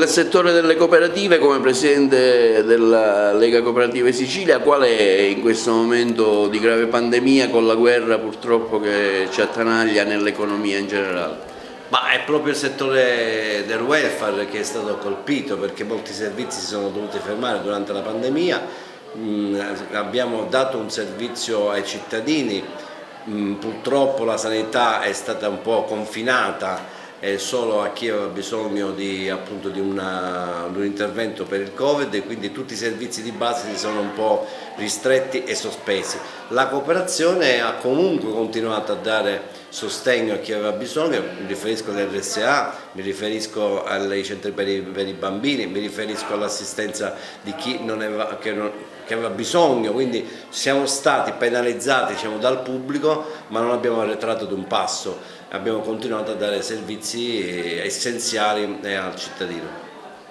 Nel settore delle cooperative, come Presidente della Lega Cooperative Sicilia, qual è in questo momento di grave pandemia, con la guerra purtroppo che ci attanaglia nell'economia in generale? Ma è proprio il settore del welfare che è stato colpito, perché molti servizi si sono dovuti fermare durante la pandemia. Abbiamo dato un servizio ai cittadini, purtroppo la sanità è stata un po' confinata solo a chi aveva bisogno appunto di un intervento per il Covid, e quindi tutti i servizi di base si sono un po' ristretti e sospesi. La cooperazione ha comunque continuato a dare sostegno a chi aveva bisogno, mi riferisco all'RSA, mi riferisco ai centri per i bambini, mi riferisco all'assistenza di chi che aveva bisogno, quindi siamo stati penalizzati, diciamo, dal pubblico, ma non abbiamo arretrato di un passo, abbiamo continuato a dare servizi essenziali al cittadino.